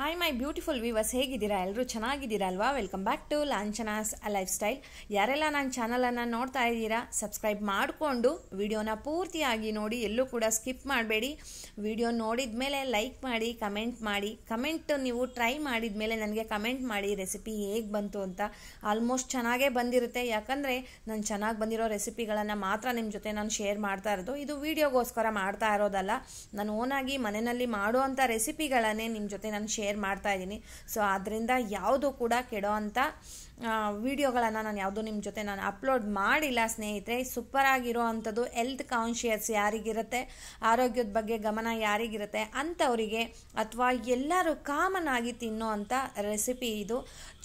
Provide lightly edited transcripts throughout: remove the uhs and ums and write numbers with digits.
Hi my beautiful viewers, ಹೇಗಿದ್ದೀರಾ? ಎಲ್ಲರೂ ಚೆನ್ನಾಗಿದ್ದೀರಾ ಅಲ್ವಾ? Welcome back to Lanchana's lifestyle. ಯಾರೆಲ್ಲ ನನ್ನ ಚಾನಲನ್ನು ನೋಡ್ತಾ ಇದ್ದೀರಾ, ಸಬ್ಸ್ಕ್ರೈಬ್ ಮಾಡಿಕೊಂಡು ವಿಡಿಯೋನ ಪೂರ್ತಿಯಾಗಿ ನೋಡಿ, ಎಲ್ಲೂ ಕೂಡ ಸ್ಕಿಪ್ ಮಾಡಬೇಡಿ. ವಿಡಿಯೋ ನೋಡಿದ ಮೇಲೆ ಲೈಕ್ ಮಾಡಿ, ಕಮೆಂಟ್ ನೀವು ಟ್ರೈ ಮಾಡಿದ ಮೇಲೆ ನನಗೆ ಕಮೆಂಟ್ ಮಾಡಿ ರೆಸಿಪಿ ಹೇಗೆ ಬಂತು ಅಂತ. ಆಲ್ಮೋಸ್ಟ್ ಚೆನ್ನಾಗೇ ಬಂದಿರುತ್ತೆ, ಯಾಕಂದರೆ ನಾನು ಚೆನ್ನಾಗಿ ಬಂದಿರೋ ರೆಸಿಪಿಗಳನ್ನು ಮಾತ್ರ ನಿಮ್ಮ ಜೊತೆ ನಾನು ಶೇರ್ ಮಾಡ್ತಾ ಇರೋದು. ಇದು ವಿಡಿಯೋಗೋಸ್ಕರ ಮಾಡ್ತಾ ಇರೋದಲ್ಲ, ನಾನು ಓನಾಗಿ ಮನೆಯಲ್ಲಿ ಮಾಡುವಂಥ ರೆಸಿಪಿಗಳನ್ನೇ ನಿಮ್ಮ ಜೊತೆ ನಾನು ಶೇರ್ ಮಾಡ್ತಾ ಇದ್ದೀನಿ. ಸೊ ಆದ್ದರಿಂದ ಯಾವುದು ಕೂಡ ಕೆಡೋ ಅಂಥ ವಿಡಿಯೋಗಳನ್ನು ನಾನು ಯಾವುದೂ ನಿಮ್ಮ ಜೊತೆ ನಾನು ಅಪ್ಲೋಡ್ ಮಾಡಿಲ್ಲ ಸ್ನೇಹಿತರೆ. ಸೂಪರ್ ಆಗಿರೋ ಅಂಥದ್ದು, ಹೆಲ್ತ್ ಕಾನ್ಷಿಯಸ್ ಯಾರಿಗಿರುತ್ತೆ, ಆರೋಗ್ಯದ ಬಗ್ಗೆ ಗಮನ ಯಾರಿಗಿರುತ್ತೆ ಅಂಥವರಿಗೆ, ಅಥವಾ ಎಲ್ಲರೂ ಕಾಮನ್ ಆಗಿ ತಿನ್ನೋ ಅಂಥ ರೆಸಿಪಿ ಇದು.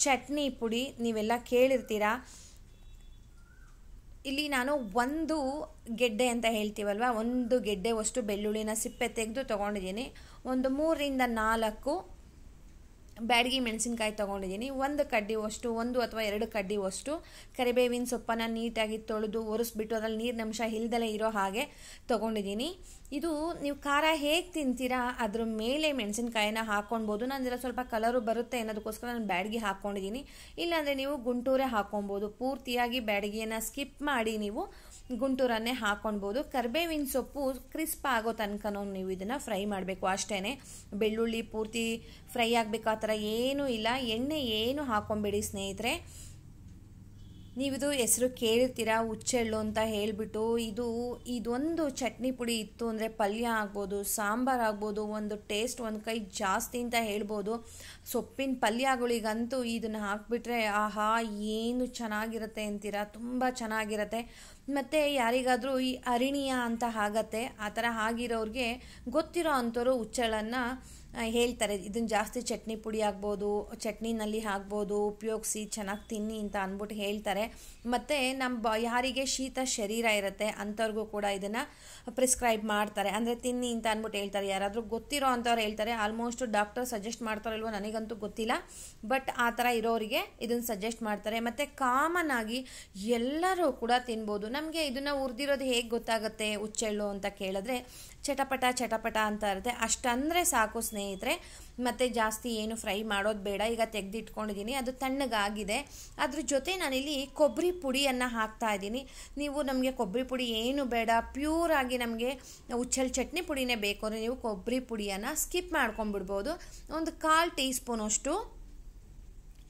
ಚಟ್ನಿ ಪುಡಿ ನೀವೆಲ್ಲ ಕೇಳಿರ್ತೀರಾ. ಇಲ್ಲಿ ನಾನು ಒಂದು ಗೆಡ್ಡೆ ಅಂತ ಹೇಳ್ತೀವಲ್ವ, ಒಂದು ಗೆಡ್ಡೆವಷ್ಟು ಬೆಳ್ಳುಳ್ಳಿನ ಸಿಪ್ಪೆ ತೆಗೆದು ತೊಗೊಂಡಿದ್ದೀನಿ. ಒಂದು 3ರಿಂದ 4 ಬ್ಯಾಡಗಿ ಮೆಣಸಿನ್ಕಾಯಿ ತೊಗೊಂಡಿದ್ದೀನಿ. ಒಂದು ಕಡ್ಡಿವಷ್ಟು, 1 ಅಥವಾ 2 ಕಡ್ಡಿವಷ್ಟು ಕರಿಬೇವಿನ ಸೊಪ್ಪನ್ನು ನೀಟಾಗಿ ತೊಳೆದು ಒರೆಸ್ಬಿಟ್ಟು ಅದರಲ್ಲಿ ನೀರಿನಂಶ ಇಲ್ದಲೇ ಇರೋ ಹಾಗೆ ತೊಗೊಂಡಿದ್ದೀನಿ. ಇದು ನೀವು ಖಾರ ಹೇಗೆ ತಿಂತೀರಾ ಅದ್ರ ಮೇಲೆ ಮೆಣಸಿನ್ಕಾಯಿನ ಹಾಕ್ಕೊಳ್ಬೋದು. ನಾನು ಸ್ವಲ್ಪ ಕಲರು ಬರುತ್ತೆ ಅನ್ನೋದಕ್ಕೋಸ್ಕರ ನಾನು ಬ್ಯಾಡಗಿ ಹಾಕ್ಕೊಂಡಿದ್ದೀನಿ. ಇಲ್ಲಾಂದರೆ ನೀವು ಗುಂಟೂರೇ ಹಾಕ್ಕೊಳ್ಬೋದು. ಪೂರ್ತಿಯಾಗಿ ಬ್ಯಾಡಗಿಯನ್ನು ಸ್ಕಿಪ್ ಮಾಡಿ ನೀವು ಗುಂಟೂರನ್ನೇ ಹಾಕ್ಕೊಳ್ಬೋದು. ಕರಿಬೇವಿನ ಸೊಪ್ಪು ಕ್ರಿಸ್ಪ್ ಆಗೋ ತನಕನೂ ನೀವು ಇದನ್ನು ಫ್ರೈ ಮಾಡಬೇಕು ಅಷ್ಟೇ. ಬೆಳ್ಳುಳ್ಳಿ ಪೂರ್ತಿ ಫ್ರೈ ಆಗಬೇಕು ಆ ಥರ ಏನೂ ಇಲ್ಲ. ಎಣ್ಣೆ ಏನು ಹಾಕ್ಕೊಂಬೇಡಿ ಸ್ನೇಹಿತರೆ. ನೀವಿದು ಹೆಸರು ಕೇಳಿರ್ತೀರಾ, ಹುಚ್ಚೆಳ್ಳು ಅಂತ ಹೇಳಿಬಿಟ್ಟು. ಇದೊಂದು ಚಟ್ನಿ ಪುಡಿ ಇತ್ತು ಅಂದರೆ ಪಲ್ಯ ಆಗ್ಬೋದು, ಸಾಂಬಾರು ಆಗ್ಬೋದು, ಒಂದು ಟೇಸ್ಟ್ ಒಂದು ಕೈ ಜಾಸ್ತಿ ಅಂತ ಹೇಳ್ಬೋದು. ಸೊಪ್ಪಿನ ಪಲ್ಯಗಳಿಗಂತೂ ಇದನ್ನು ಹಾಕಿಬಿಟ್ರೆ ಆಹಾ ಏನು ಚೆನ್ನಾಗಿರುತ್ತೆ ಅಂತೀರಾ, ತುಂಬ ಚೆನ್ನಾಗಿರುತ್ತೆ. ಮತ್ತು ಯಾರಿಗಾದರೂ ಈ ಅರಿಣಿಯ ಅಂತ ಆಗತ್ತೆ, ಆ ಥರ ಆಗಿರೋರಿಗೆ ಗೊತ್ತಿರೋ ಅಂಥವ್ರು ಹುಚ್ಚೆಳ್ಳನ್ನು ಹೇಳ್ತಾರೆ, ಇದನ್ನು ಜಾಸ್ತಿ ಚಟ್ನಿ ಪುಡಿ ಆಗ್ಬೋದು, ಚಟ್ನಿನಲ್ಲಿ ಹಾಕ್ಬೋದು, ಉಪಯೋಗಿಸಿ ಚೆನ್ನಾಗಿ ತಿನ್ನಿ ಅಂತ ಅಂದ್ಬಿಟ್ಟು ಹೇಳ್ತಾರೆ. ಮತ್ತು ಯಾರಿಗೆ ಶೀತ ಶರೀರ ಇರುತ್ತೆ ಅಂಥವ್ರಿಗೂ ಕೂಡ ಇದನ್ನು ಪ್ರಿಸ್ಕ್ರೈಬ್ ಮಾಡ್ತಾರೆ, ಅಂದರೆ ತಿನ್ನಿ ಅಂತ ಅಂದ್ಬಿಟ್ಟು ಹೇಳ್ತಾರೆ. ಯಾರಾದರೂ ಗೊತ್ತಿರೋ ಅಂಥವ್ರು ಹೇಳ್ತಾರೆ. ಆಲ್ಮೋಸ್ಟ್ ಡಾಕ್ಟರ್ ಸಜೆಸ್ಟ್ ಮಾಡ್ತಾರಲ್ವ ನನಗಂತೂ ಗೊತ್ತಿಲ್ಲ, ಬಟ್ ಆ ಥರ ಇರೋರಿಗೆ ಇದನ್ನು ಸಜೆಸ್ಟ್ ಮಾಡ್ತಾರೆ. ಮತ್ತು ಕಾಮನ್ ಆಗಿ ಎಲ್ಲರೂ ಕೂಡ ತಿನ್ಬೋದು. ನಮಗೆ ಇದನ್ನು ಹುರಿದಿರೋದು ಹೇಗೆ ಗೊತ್ತಾಗುತ್ತೆ ಹುಚ್ಚೆಳ್ಳು ಅಂತ ಕೇಳಿದ್ರೆ, ಚಟಪಟ ಅಂತ ಇರುತ್ತೆ, ಅಷ್ಟಂದರೆ ಸಾಕು ಸ್ನೇಹಿತರೆ. ಮತ್ತು ಜಾಸ್ತಿ ಏನು ಫ್ರೈ ಮಾಡೋದು ಬೇಡ. ಈಗ ತೆಗೆದಿಟ್ಕೊಂಡಿದ್ದೀನಿ, ಅದು ತಣ್ಣಗಾಗಿದೆ. ಅದ್ರ ಜೊತೆ ನಾನಿಲ್ಲಿ ಕೊಬ್ಬರಿ ಪುಡಿಯನ್ನು ಹಾಕ್ತಾ ಇದ್ದೀನಿ. ನೀವು ನಮಗೆ ಕೊಬ್ಬರಿ ಪುಡಿ ಏನು ಬೇಡ, ಪ್ಯೂರ್ ಆಗಿ ನಮಗೆ ಹುಚ್ಚೆಳ್ಳು ಚಟ್ನಿ ಪುಡಿನೇ ಬೇಕು ಅಂದರೆ ನೀವು ಕೊಬ್ಬರಿ ಪುಡಿಯನ್ನು ಸ್ಕಿಪ್ ಮಾಡ್ಕೊಂಡ್ಬಿಡ್ಬೋದು. ಒಂದು 1/4 ಟೀ ಸ್ಪೂನಷ್ಟು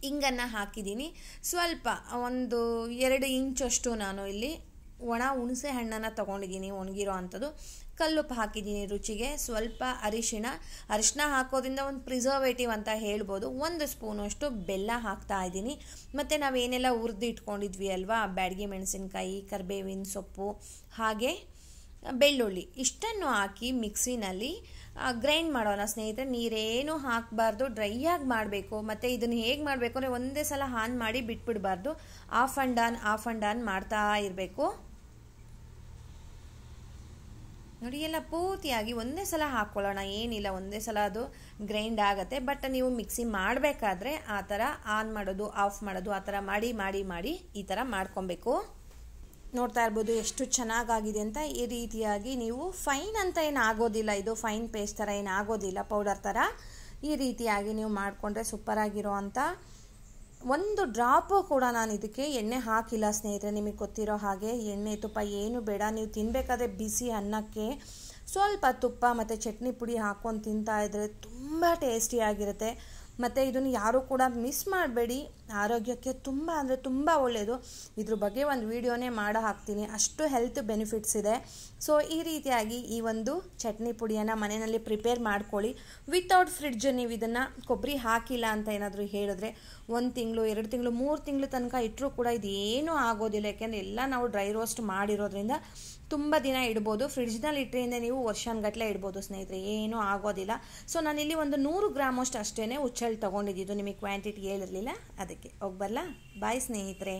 ಹಿಂಗನ್ನು ಹಾಕಿದ್ದೀನಿ. ಸ್ವಲ್ಪ ಒಂದು 2 ಇಂಚಷ್ಟು ನಾನು ಇಲ್ಲಿ ಒಣ ಹುಣಸೆ ಹಣ್ಣನ್ನು ತೊಗೊಂಡಿದ್ದೀನಿ, ಒಣಗಿರೋ ಅಂಥದ್ದು. ಕಲ್ಲುಪ್ಪು ಹಾಕಿದ್ದೀನಿ ರುಚಿಗೆ. ಸ್ವಲ್ಪ ಅರಿಶಿಣ ಹಾಕೋದ್ರಿಂದ ಒಂದು ಪ್ರಿಸರ್ವೇಟಿವ್ ಅಂತ ಹೇಳ್ಬೋದು. 1 ಸ್ಪೂನಷ್ಟು ಬೆಲ್ಲ ಹಾಕ್ತಾ ಇದ್ದೀನಿ. ಮತ್ತು ನಾವೇನೆಲ್ಲ ಹುರಿದು ಇಟ್ಕೊಂಡಿದ್ವಿ ಅಲ್ವಾ, ಬ್ಯಾಡಗಿ ಮೆಣಸಿನ್ಕಾಯಿ, ಕರಿಬೇವಿನ ಸೊಪ್ಪು, ಹಾಗೆ ಬೆಳ್ಳುಳ್ಳಿ, ಇಷ್ಟನ್ನು ಹಾಕಿ ಮಿಕ್ಸಿನಲ್ಲಿ ಗ್ರೈಂಡ್ ಮಾಡೋಣ ಸ್ನೇಹಿತರೆ. ನೀರೇನು ಹಾಕಬಾರ್ದು, ಡ್ರೈಯಾಗಿ ಮಾಡಬೇಕು. ಮತ್ತು ಇದನ್ನು ಹೇಗೆ ಮಾಡಬೇಕು ಅಂದರೆ ಒಂದೇ ಸಲ ಆನ್ ಮಾಡಿ ಬಿಟ್ಬಿಡಬಾರ್ದು, ಆಫ್ ಆ್ಯಂಡ್ ಆನ್ ಮಾಡ್ತಾ ಇರಬೇಕು. ನೋಡಿ, ಎಲ್ಲ ಪೂರ್ತಿಯಾಗಿ ಒಂದೇ ಸಲ ಹಾಕ್ಕೊಳ್ಳೋಣ, ಏನಿಲ್ಲ, ಒಂದೇ ಸಲ ಅದು ಗ್ರೈಂಡ್ ಆಗುತ್ತೆ. ಬಟ್ ನೀವು ಮಿಕ್ಸಿ ಮಾಡಬೇಕಾದ್ರೆ ಆ ಥರ ಆನ್ ಮಾಡೋದು, ಆಫ್ ಮಾಡೋದು, ಆ ಥರ ಮಾಡಿ ಈ ಥರ ಮಾಡ್ಕೊಬೇಕು. ನೋಡ್ತಾ ಇರ್ಬೋದು ಎಷ್ಟು ಚೆನ್ನಾಗಾಗಿದೆ ಅಂತ. ಈ ರೀತಿಯಾಗಿ ನೀವು ಫೈನ್ ಅಂತ ಏನು ಆಗೋದಿಲ್ಲ, ಇದು ಫೈನ್ ಪೇಸ್ಟ್ ಥರ ಏನು ಆಗೋದಿಲ್ಲ, ಪೌಡರ್ ಥರ. ಈ ರೀತಿಯಾಗಿ ನೀವು ಮಾಡಿಕೊಂಡ್ರೆ ಸೂಪರಾಗಿರೋ ಅಂಥ. ಒಂದು ಡ್ರಾಪು ಕೂಡ ನಾನು ಇದಕ್ಕೆ ಎಣ್ಣೆ ಹಾಕಿಲ್ಲ ಸ್ನೇಹಿತರೆ. ನಿಮಗೆ ಗೊತ್ತಿರೋ ಹಾಗೆ ಎಣ್ಣೆ ತುಪ್ಪ ಏನು ಬೇಡ. ನೀವು ತಿನ್ನಬೇಕಾದ್ರೆ ಬಿಸಿ ಅನ್ನಕ್ಕೆ ಸ್ವಲ್ಪ ತುಪ್ಪ ಮತ್ತು ಚಟ್ನಿ ಪುಡಿ ಹಾಕ್ಕೊಂಡು ತಿಂತಾಯಿದ್ರೆ ತುಂಬ ಟೇಸ್ಟಿಯಾಗಿರುತ್ತೆ. ಮತ್ತು ಇದನ್ನು ಯಾರೂ ಕೂಡ ಮಿಸ್ ಮಾಡಬೇಡಿ, ಆರೋಗ್ಯಕ್ಕೆ ತುಂಬ ಅಂದರೆ ತುಂಬ ಒಳ್ಳೆಯದು. ಇದ್ರ ಬಗ್ಗೆ ಒಂದು ವಿಡಿಯೋನೇ ಹಾಕ್ತೀನಿ, ಅಷ್ಟು ಹೆಲ್ತ್ ಬೆನಿಫಿಟ್ಸ್ ಇದೆ. ಸೊ ಈ ರೀತಿಯಾಗಿ ಈ ಒಂದು ಚಟ್ನಿ ಪುಡಿಯನ್ನು ಮನೆಯಲ್ಲಿ ಪ್ರಿಪೇರ್ ಮಾಡ್ಕೊಳ್ಳಿ. ವಿತೌಟ್ ಫ್ರಿಡ್ಜ್ ನೀವು ಇದನ್ನು ಕೊಬ್ಬರಿ ಹಾಕಿಲ್ಲ ಅಂತ ಏನಾದರೂ ಹೇಳಿದ್ರೆ 1 ತಿಂಗಳು, 2 ತಿಂಗಳು, 3 ತಿಂಗಳು ತನಕ ಇಟ್ಟರೂ ಕೂಡ ಇದೇನೂ ಆಗೋದಿಲ್ಲ. ಯಾಕೆಂದರೆ ಎಲ್ಲ ನಾವು ಡ್ರೈ ರೋಸ್ಟ್ ಮಾಡಿರೋದ್ರಿಂದ ತುಂಬ ದಿನ ಇಡ್ಬೋದು. ಫ್ರಿಡ್ಜ್ನಲ್ಲಿ ಇಟ್ಟರಿಂದ ನೀವು ವರ್ಷಾನುಗಟ್ಟಲೆ ಇಡ್ಬೋದು ಸ್ನೇಹಿತರೆ, ಏನೂ ಆಗೋದಿಲ್ಲ. ಸೊ ನಾನಿಲ್ಲಿ ಒಂದು 100 ಗ್ರಾಮಷ್ಟು ಅಷ್ಟೇ ಹುಚ್ಚೆಳ್ಳು ತೊಗೊಂಡಿದ್ದು, ನಿಮಗೆ ಕ್ವಾಂಟಿಟಿ ಹೇಳಿರಲಿಲ್ಲ, ಅದಕ್ಕೆ ಹೋಗ್ಬರಲ್ಲ. ಬಾಯ್ ಸ್ನೇಹಿತರೆ.